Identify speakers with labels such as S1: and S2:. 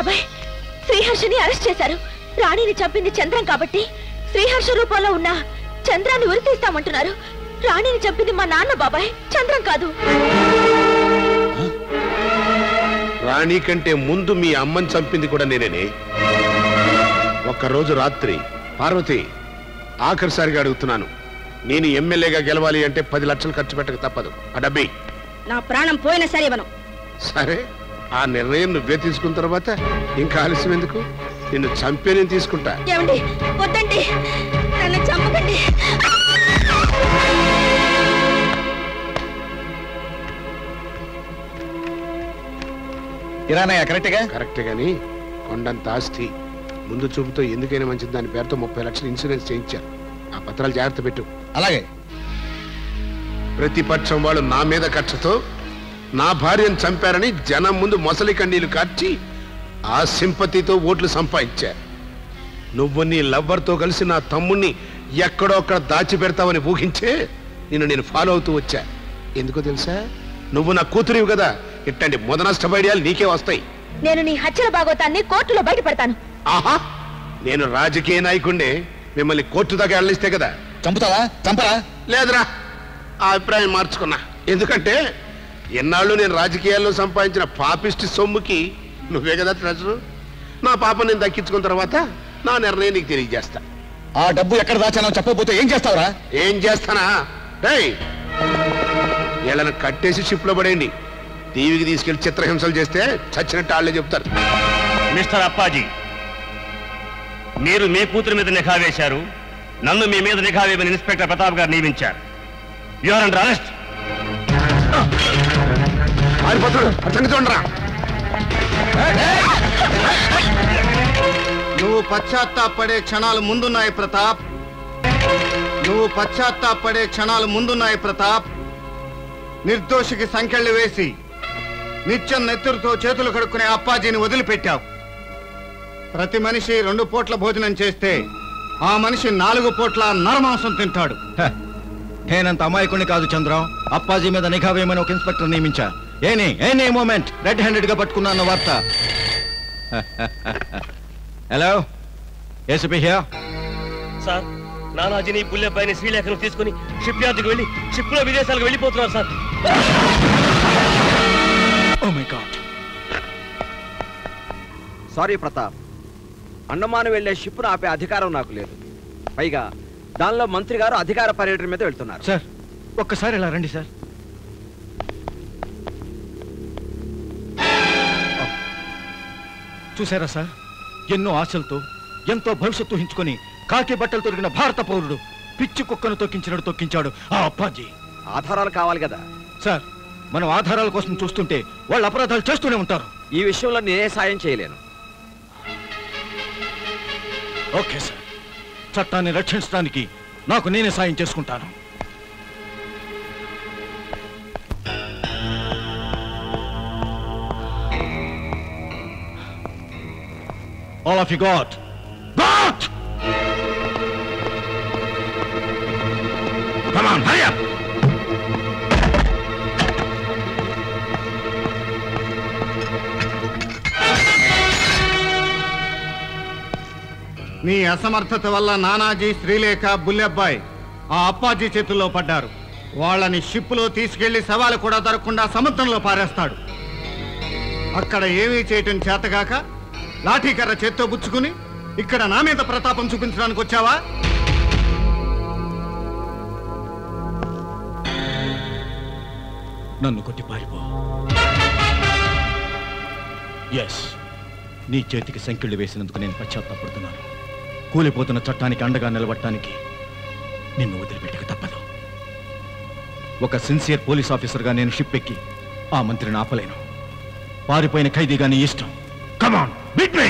S1: బాబాయ్ శ్రీహర్షని అరెస్ట్ చేశారు. రాణిని చంపింది చంద్రం కాబట్టి శ్రీహర్ష రూపంలో ఉన్న చంద్రాన్ని ఉరి తీస్తామంటున్నారు. రాణిని చంపింది మా నాన్న బాబాయ్, చంద్రం కాదు.
S2: రాణి కంటే ముందు మీ అమ్మని చంపింది కూడా నేనే. ఒక్కరోజు రాత్రి పార్వతి, ఆఖరిసారిగా అడుగుతున్నాను, నేను ఎమ్మెల్యేగా గెలవాలి అంటే 10 లక్షలు ఖర్చు పెట్టక తప్పదు. ఆ డబ్బి
S1: నా ప్రాణం పోయినా సరే ఇవ్వను.
S2: సరే, ఆ నిర్ణయం నువ్వే తీసుకున్న తర్వాత ఇంకా ఆలస్యం ఎందుకు? నిన్ను చంపే నేను తీసుకుంటా.
S1: ఏమండి, వద్దండి, నన్ను చంపకండి.
S2: కరెక్టే గాని కొండంత ఆస్తి ముందు చూపుతో ఎందుకైనా మంచిది దాని పేరుతో 30 లక్షలు ఇన్సూరెన్స్ చేయించారు. ఆ పత్రాలు జాగ్రత్త పెట్టు.
S3: అలాగే.
S2: ప్రతిపక్షం వాళ్ళు నా మీద కక్షతో నా భార్యను చంపారని జనం ముందు మొసలి కన్నీళ్లు కార్చి ఆ సింపతితో ఓట్లు సంపాదించారు. నువ్వు నీ లవ్వర్తో కలిసి నా తమ్ముణ్ణి ఎక్కడో అక్కడ దాచిపెడతావని ఊహించే నేను ఫాలో అవుతూ వచ్చా. ఎందుకో తెలుసా? నువ్వు నా కూతురివి కదా, ఇట్టండి మొదనష్టపడియాలు నీకే వస్తాయి.
S1: నేను నీ హత్యల భాగవతాన్ని కోర్టులో బయట పెడతాను.
S2: ఆహా, నేను రాజకీయ నాయకుడిని, మిమ్మల్ని కోర్టు దాకా వెళ్ళిస్తే కదా.
S3: చంపుతావా? చంపరా?
S2: లేదురా, ఆ అభిప్రాయం మార్చుకున్నా. ఎందుకంటే ఎన్నాళ్ళు నేను రాజకీయాల్లో సంపాదించిన పాపిష్టి సొమ్ముకి నువ్వే కదా ట్రెజరు. నా పాప నేను దక్కించుకున్న తర్వాత నా నిర్ణయం నీకు తెలియజేస్తా.
S3: ఆ డబ్బు ఎక్కడ దాచానో చెప్పకపోతే ఏం చేస్తావురా?
S2: ఏం చేస్తానా? వీళ్ళని కట్టేసి షిప్లో పడేయండి. టీవీకి తీసుకెళ్లి చిత్రహింసలు చేస్తే చచ్చినట్టు వాళ్ళే చెప్తారు.
S4: మిస్టర్ అప్పాజీ, మీరు మీ కూతురు మీద నిఘా వేశారు, నన్ను మీ మీద నిఘా వేయమని ఇన్స్పెక్టర్ ప్రతాప్ గారు నియమించారు. You are under arrest.
S5: నువ్వు పశ్చాత్తాపడే క్షణాలు ముందున్నాయి ప్రతాప్. నువ్వు పశ్చాత్తాపడే క్షణాలు ముందున్నాయి ప్రతాప్. నిర్దోషికి సంకెళ్ళు వేసి నిత్యం నెత్తురుతో చేతులు కడుక్కునే అప్పాజీని వదిలిపెట్టావు. ప్రతి మనిషి 2 పూట్ల భోజనం చేస్తే ఆ మనిషి 4 పూట్ల నరమాంసం తింటాడు.
S3: నేనంత అమాయకుడిని కాదు చంద్రం. అప్పాజీ మీద నిఘా వేయమని ఒక ఇన్స్పెక్టర్ నియమించా. ఎనీ మూమెంట్ రెడ్ హ్యాండెడ్ గా పట్టుకున్నా వార్త. Hello, ACP here.
S4: సార్, నానాజీని పుల్లెబ్బాయిని శ్రీలేఖను తీసుకుని షిప్ యార్డ్కి వెళ్ళి షిప్ లో విదేశాలకు వెళ్ళిపోతున్నారు సార్.
S3: Oh my god.
S6: Sorry Pratap, Andaman వెళ్లే షిప్ను ఆపే అధికారం నాకు లేదు. పైగా దానిలో మంత్రి గారు అధికార పర్యటన మీద వెళ్తున్నారు.
S3: సార్, ఒక్కసారి ఇలా రండి సార్. చూసారా సార్, ఎన్నో ఆశలతో ఎంతో భవిష్యత్తు ఊహించుకొని కాకి బట్టలు తొరిగిన భారత పౌరుడు పిచ్చి కుక్కను తొక్కించాడు ఆ అప్పాజీ.
S6: ఆధారాలు కావాలి కదా
S3: సార్. మనం ఆధారాల కోసం చూస్తుంటే వాళ్ళు అపరాధాలు చేస్తూనే ఉంటారు.
S6: ఈ విషయంలో నేనే సాయం చేయలేను.
S3: ఓకే సార్, చట్టాన్ని రక్షించడానికి నాకు నేనే సాయం చేసుకుంటాను. All of you got! Come on, hurry up!
S5: నీ అసమర్థత వల్ల నానాజీ, శ్రీలేఖ, బుల్లెబ్బాయ్ ఆ అప్పాజీ చేతుల్లో పడ్డారు. వాళ్ళని షిప్లో తీసుకెళ్లి సవాలు కూడా దొరకకుండా సముద్రంలో పారేస్తాడు. అక్కడ ఏమీ చేయటం చేతగాక లాఠీకర్ర చేత్తో బుచ్చుకుని ఇక్కడ నా మీద ప్రతాపం చూపించడానికి వచ్చావా?
S3: నన్ను కొట్టి పారిపో. ఎస్, నీ చేతికి సంకెళ్ళు వేసినందుకు నేను పశ్చాత్తాపడుతున్నాను. కూలిపోతున్న చట్టానికి అండగా నిలబడటానికి నిన్ను వదిలిపెట్టక తప్పదు. ఒక సిన్సియర్ పోలీస్ ఆఫీసర్గా నేను షిప్ ఎక్కి ఆ మంత్రిని ఆపలేను. పారిపోయిన ఖైదీగా నీ ఇష్టం. కమాన్, బిట్ మీ.